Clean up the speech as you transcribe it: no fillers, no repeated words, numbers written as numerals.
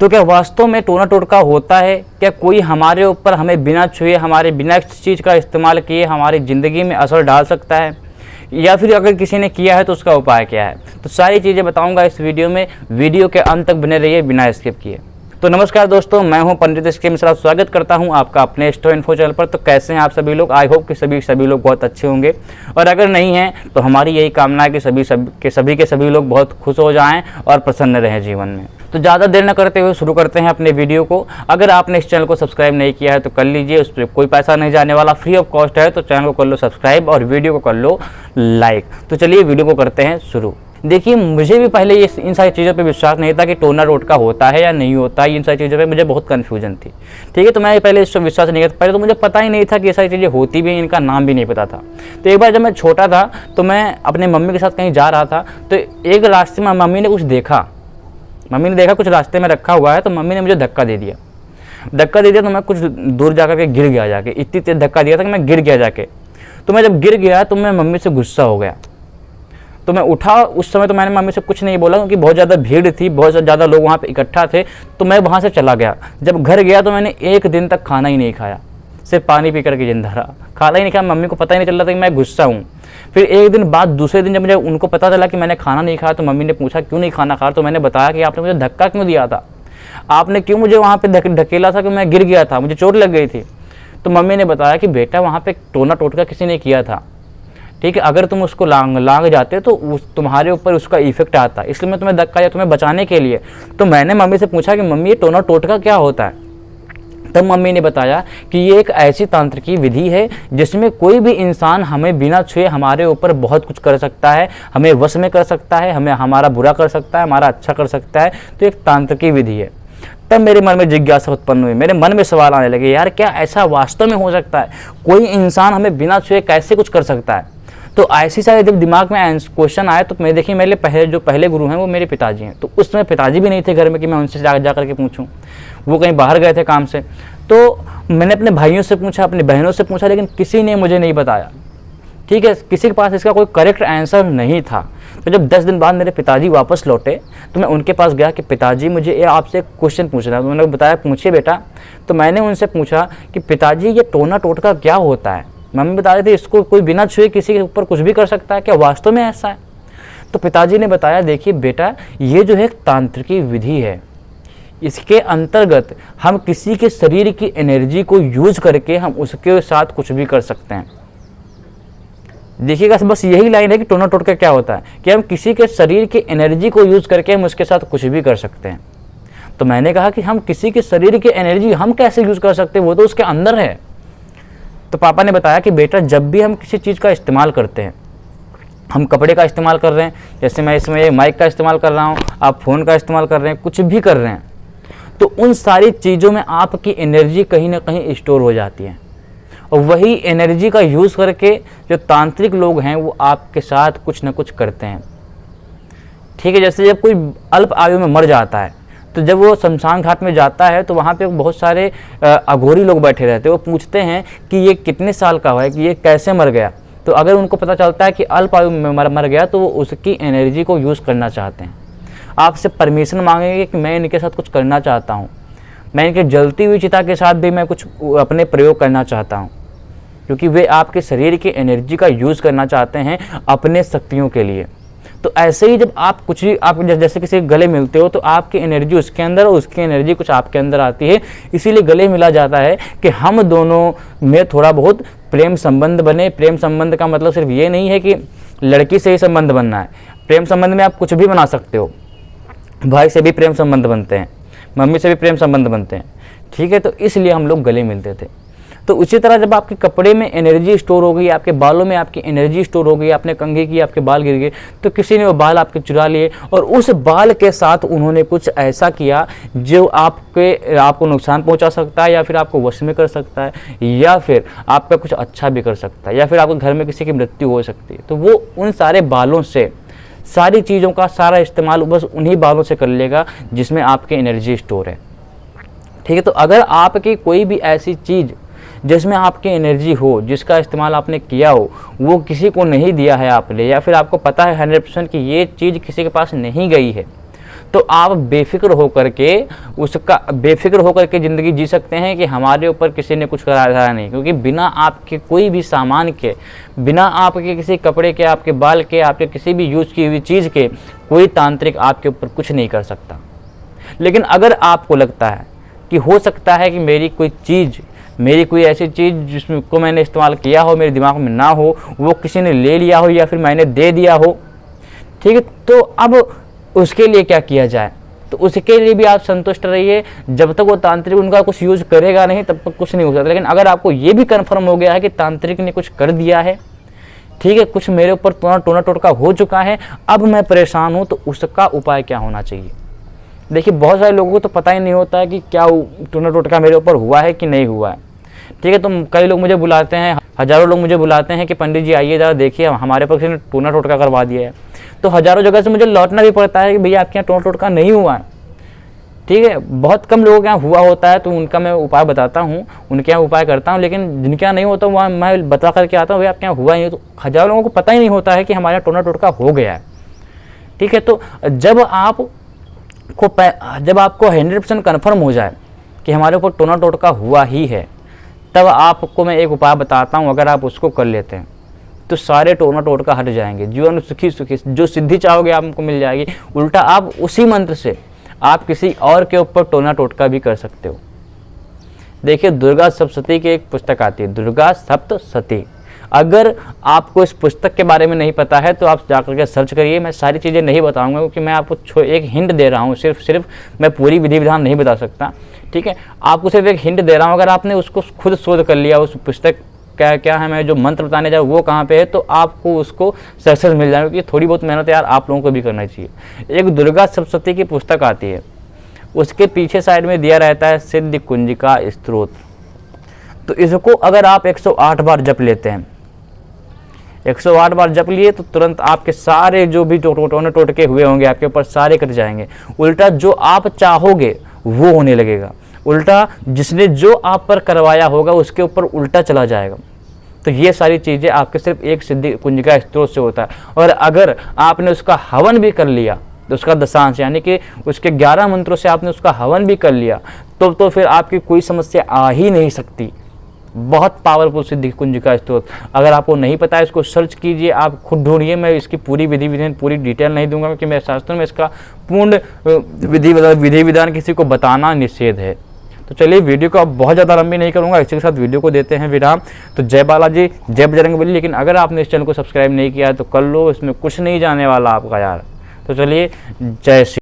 तो क्या वास्तव में टोना टोटका होता है? क्या कोई हमारे ऊपर हमें बिना छुए, हमारे बिना इस चीज़ का इस्तेमाल किए हमारी ज़िंदगी में असर डाल सकता है? या फिर अगर किसी ने किया है तो उसका उपाय क्या है? तो सारी चीज़ें बताऊंगा इस वीडियो में। वीडियो के अंत तक बने रहिए बिना स्किप किए। तो नमस्कार दोस्तों, मैं हूं पंडित SK मिश्रा। स्वागत करता हूं आपका अपने एस्ट्रो इन्फो चैनल पर। तो कैसे हैं आप सभी लोग? आई होप कि सभी लोग बहुत अच्छे होंगे, और अगर नहीं हैं तो हमारी यही कामना है कि सभी लोग बहुत खुश हो जाएं और प्रसन्न रहें जीवन में। तो ज़्यादा देर न करते हुए शुरू करते हैं अपने वीडियो को। अगर आपने इस चैनल को सब्सक्राइब नहीं किया है तो कर लीजिए, उस पर कोई पैसा नहीं जाने वाला, फ्री ऑफ कॉस्ट है। तो चैनल को कर लो सब्सक्राइब और वीडियो को कर लो लाइक। तो चलिए वीडियो को करते हैं शुरू। देखिए, मुझे भी पहले इन सारी चीज़ों पे विश्वास नहीं था कि टोना टोटका होता है या नहीं होता है। इन सारी चीज़ों पे मुझे बहुत कन्फ्यूजन थी। ठीक है, तो मैं पहले इस पर विश्वास नहीं करता। पहले तो मुझे पता ही नहीं था कि ये सारी चीज़ें होती भी, इनका नाम भी नहीं पता था। तो एक बार जब मैं छोटा था तो मैं अपने मम्मी के साथ कहीं जा रहा था, तो एक रास्ते में मम्मी ने कुछ देखा। मम्मी ने देखा कुछ रास्ते में रखा हुआ है, तो मम्मी ने मुझे धक्का दे दिया। तो मैं कुछ दूर जा के गिर गया। जाके इतनी तेज धक्का दिया था कि मैं गिर गया जाके। तो मैं जब गिर गया तो मैं मम्मी से गुस्सा हो गया। तो मैं उठा। उस समय तो मैंने मम्मी से कुछ नहीं बोला, क्योंकि बहुत ज़्यादा भीड़ थी, बहुत ज़्यादा लोग वहाँ पे इकट्ठा थे। तो मैं वहाँ से चला गया। जब घर गया तो मैंने एक दिन तक खाना ही नहीं खाया, सिर्फ पानी पी करके जिंदा रहा। खाना ही नहीं खाया। मम्मी को पता ही नहीं चल रहा था कि मैं गुस्सा हूँ। फिर एक दिन बाद, दूसरे दिन जब मुझे उनको पता चला कि मैंने खाना नहीं खाया, तो मम्मी ने पूछा क्यों नहीं खाना खा? तो मैंने बताया कि आपने मुझे धक्का क्यों दिया था, आपने क्यों मुझे वहाँ पे ढकेला था कि मैं गिर गया था, मुझे चोट लग गई थी। तो मम्मी ने बताया कि बेटा वहाँ पे टोना टोटका किसी ने किया था। ठीक है, अगर तुम उसको लांग जाते तो तुम्हारे ऊपर उसका इफेक्ट आता, इसलिए मैं तुम्हें धक्का दिया, तुम्हें बचाने के लिए। तो मैंने मम्मी से पूछा कि मम्मी ये टोना टोटका क्या होता है? तब मम्मी ने बताया कि ये एक ऐसी तांत्रिकी विधि है जिसमें कोई भी इंसान हमें बिना छुए हमारे ऊपर बहुत कुछ कर सकता है, हमें वश में कर सकता है, हमें हमारा बुरा कर सकता है, हमारा अच्छा कर सकता है। तो एक तांत्रिकी विधि है। तब मेरे मन में जिज्ञासा उत्पन्न हुई, मेरे मन में सवाल आने लगे, यार क्या ऐसा वास्तव में हो सकता है? कोई इंसान हमें बिना छुए कैसे कुछ कर सकता है? तो ऐसी सारे जब दिमाग में क्वेश्चन आए तो मैं देखिए, मेरे पहले गुरु हैं वो मेरे पिताजी हैं। तो उस समय पिताजी भी नहीं थे घर में कि मैं उनसे जा करके पूछूं, वो कहीं बाहर गए थे काम से। तो मैंने अपने भाइयों से पूछा, अपनी बहनों से पूछा, लेकिन किसी ने मुझे नहीं बताया। ठीक है, किसी के पास इसका कोई करेक्ट आंसर नहीं था। तो जब 10 दिन बाद मेरे पिताजी वापस लौटे तो मैं उनके पास गया कि पिताजी मुझे ये आपसे एक क्वेश्चन पूछना है। तो उन्होंने बताया पूछिए बेटा। तो मैंने उनसे पूछा कि पिताजी ये टोना टोटका क्या होता है? मम्मी बता रही थी इसको कोई बिना छुए किसी के ऊपर कुछ भी कर सकता है, क्या वास्तव में ऐसा है? तो पिताजी ने बताया देखिए बेटा, ये जो है एक तांत्रिकी विधि है। इसके अंतर्गत हम किसी के शरीर की एनर्जी को यूज करके हम उसके साथ कुछ भी कर सकते हैं। देखिएगा, बस यही लाइन है कि टोना टोटका क्या होता है, कि हम किसी के शरीर की एनर्जी को यूज करके हम उसके साथ कुछ भी कर सकते हैं। तो मैंने कहा कि हम किसी के शरीर की एनर्जी हम कैसे यूज कर सकते हैं, वो तो उसके अंदर है। तो पापा ने बताया कि बेटा, जब भी हम किसी चीज़ का इस्तेमाल करते हैं, हम कपड़े का इस्तेमाल कर रहे हैं, जैसे मैं इसमें माइक का इस्तेमाल कर रहा हूँ, आप फ़ोन का इस्तेमाल कर रहे हैं, कुछ भी कर रहे हैं, तो उन सारी चीज़ों में आपकी एनर्जी कहीं ना कहीं स्टोर हो जाती है। और वही एनर्जी का यूज़ करके जो तांत्रिक लोग हैं वो आपके साथ कुछ ना कुछ करते हैं। ठीक है, जैसे जब कोई अल्प आयु में मर जाता है तो जब वो शमशान घाट में जाता है तो वहाँ पे बहुत सारे अघोरी लोग बैठे रहते हैं। वो पूछते हैं कि ये कितने साल का है, कि ये कैसे मर गया। तो अगर उनको पता चलता है कि अल्प आयु में मर गया तो वो उसकी एनर्जी को यूज़ करना चाहते हैं। आपसे परमिशन मांगेंगे कि मैं इनके साथ कुछ करना चाहता हूँ, मैं इनके जलती हुई चिता के साथ भी मैं कुछ अपने प्रयोग करना चाहता हूँ, क्योंकि वे आपके शरीर की एनर्जी का यूज़ करना चाहते हैं अपने शक्तियों के लिए। तो ऐसे ही जब आप कुछ भी, आप जैसे किसी गले मिलते हो तो आपकी एनर्जी उसके अंदर और उसकी एनर्जी कुछ आपके अंदर आती है, इसीलिए गले मिला जाता है कि हम दोनों में थोड़ा बहुत प्रेम संबंध बने। प्रेम संबंध का मतलब सिर्फ ये नहीं है कि लड़की से ही संबंध बनना है। प्रेम संबंध में आप कुछ भी बना सकते हो, भाई से भी प्रेम संबंध बनते हैं, मम्मी से भी प्रेम संबंध बनते हैं। ठीक है, तो इसलिए हम लोग गले मिलते थे। तो उसी तरह जब आपके कपड़े में एनर्जी स्टोर हो गई, आपके बालों में आपकी एनर्जी स्टोर हो गई, आपने कंघी की, आपके बाल गिर गए, तो किसी ने वो बाल आपके चुरा लिए और उस बाल के साथ उन्होंने कुछ ऐसा किया जो आपको नुकसान पहुंचा सकता है, या फिर आपको वश में कर सकता है, या फिर आपका कुछ अच्छा भी कर सकता है, या फिर आपके घर में किसी की मृत्यु हो सकती है। तो वो उन सारे बालों से, सारी चीज़ों का सारा इस्तेमाल बस उन्हीं बालों से कर लेगा जिसमें आपकी एनर्जी स्टोर है। ठीक है, तो अगर आपकी कोई भी ऐसी चीज़ जिसमें आपकी एनर्जी हो, जिसका इस्तेमाल आपने किया हो, वो किसी को नहीं दिया है आपने, या फिर आपको पता है 100% कि ये चीज़ किसी के पास नहीं गई है, तो आप बेफिक्र होकर के ज़िंदगी जी सकते हैं कि हमारे ऊपर किसी ने कुछ कराया नहीं, क्योंकि बिना आपके कोई भी सामान के, बिना आपके किसी कपड़े के, आपके बाल के, आपके किसी भी यूज की हुई चीज़ के, कोई तांत्रिक आपके ऊपर कुछ नहीं कर सकता। लेकिन अगर आपको लगता है कि हो सकता है कि मेरी कोई ऐसी चीज़ जिसको मैंने इस्तेमाल किया हो, मेरे दिमाग में ना हो, वो किसी ने ले लिया हो या फिर मैंने दे दिया हो, ठीक है, तो अब उसके लिए क्या किया जाए? तो उसके लिए भी आप संतुष्ट रहिए। जब तक वो तांत्रिक उनका कुछ यूज करेगा नहीं तब तक कुछ नहीं हो सकता। लेकिन अगर आपको ये भी कंफर्म हो गया है कि तांत्रिक ने कुछ कर दिया है, ठीक है, कुछ मेरे ऊपर टोना टोटका हो चुका है, अब मैं परेशान हूँ, तो उसका उपाय क्या होना चाहिए? देखिए, बहुत सारे लोगों को तो पता ही नहीं होता है कि क्या टोना टोटका मेरे ऊपर हुआ है कि नहीं हुआ है, ठीक है। तो कई लोग मुझे बुलाते हैं, हज़ारों लोग मुझे बुलाते हैं कि पंडित जी आइए ज़रा देखिए, हमारे पर किसी ने टोना टोटका करवा दिया है। तो हज़ारों जगह से मुझे लौटना भी पड़ता है कि भैया आपके यहाँ टोना टोटका नहीं हुआ है, ठीक है। बहुत कम लोगों के यहाँ हुआ होता है तो उनका मैं उपाय बताता हूँ, उनके यहाँ उपाय करता हूँ, लेकिन जिनके यहाँ नहीं होता वहाँ मैं बता करके आता हूँ भैया आपके यहाँ हुआ ही नहीं। तो हज़ारों लोगों को पता ही नहीं होता है कि हमारे यहाँ टोना टोटका हो गया है, ठीक है। तो जब आपको 100% कन्फर्म हो जाए कि हमारे ऊपर टोना टोटका हुआ ही है, तब आपको मैं एक उपाय बताता हूँ। अगर आप उसको कर लेते हैं तो सारे टोना टोटका हट जाएंगे, जीवन सुखी सुखी, जो सिद्धि चाहोगे आपको मिल जाएगी। उल्टा आप उसी मंत्र से आप किसी और के ऊपर टोना टोटका भी कर सकते हो। देखिए, दुर्गा सप्तशती की एक पुस्तक आती है, दुर्गा सप्तशती। अगर आपको इस पुस्तक के बारे में नहीं पता है तो आप जाकर के सर्च करिए। मैं सारी चीज़ें नहीं बताऊंगा क्योंकि मैं आपको एक हिंट दे रहा हूँ, सिर्फ मैं पूरी विधि विधान नहीं बता सकता, ठीक है। आपको सिर्फ एक हिंट दे रहा हूँ। अगर आपने उसको खुद शोध कर लिया, उस पुस्तक क्या है, मैं जो मंत्र बताने जाऊँ वो कहाँ पे है, तो आपको उसको सक्सेस मिल जाएगा। क्योंकि थोड़ी बहुत मेहनत यार आप लोगों को भी करना चाहिए। एक दुर्गा सप्तशती की पुस्तक आती है, उसके पीछे साइड में दिया रहता है सिद्धि कुंजिका स्त्रोत। तो इसको अगर आप 108 बार जप लेते हैं, 108 बार जप लिए, तो तुरंत आपके सारे जो भी टोने टोटके हुए होंगे आपके ऊपर सारे कट जाएंगे। उल्टा जो आप चाहोगे वो होने लगेगा। उल्टा जिसने जो आप पर करवाया होगा उसके ऊपर उल्टा चला जाएगा। तो ये सारी चीज़ें आपके सिर्फ एक सिद्धि कुंजिका स्त्रोत से होता है। और अगर आपने उसका हवन भी कर लिया, तो उसका दशांश यानी कि उसके 11 मंत्रों से आपने उसका हवन भी कर लिया, तो फिर आपकी कोई समस्या आ ही नहीं सकती। बहुत पावरफुल सिद्धि कुंजिका स्त्रोत। अगर आपको नहीं पता है, इसको सर्च कीजिए, आप खुद ढूंढिए। मैं इसकी पूरी विधि विधान, पूरी डिटेल नहीं दूंगा क्योंकि मेरे शास्त्रों में इसका पूर्ण विधि विधान किसी को बताना निषेध है। तो चलिए, वीडियो को अब बहुत ज़्यादा लंबी नहीं करूंगा, इसी के साथ वीडियो को देते हैं विराम। तो जय बालाजी, जय बजरंगबली। लेकिन अगर आपने इस चैनल को सब्सक्राइब नहीं किया है तो कर लो, इसमें कुछ नहीं जाने वाला आपका यार। तो चलिए, जय श्री।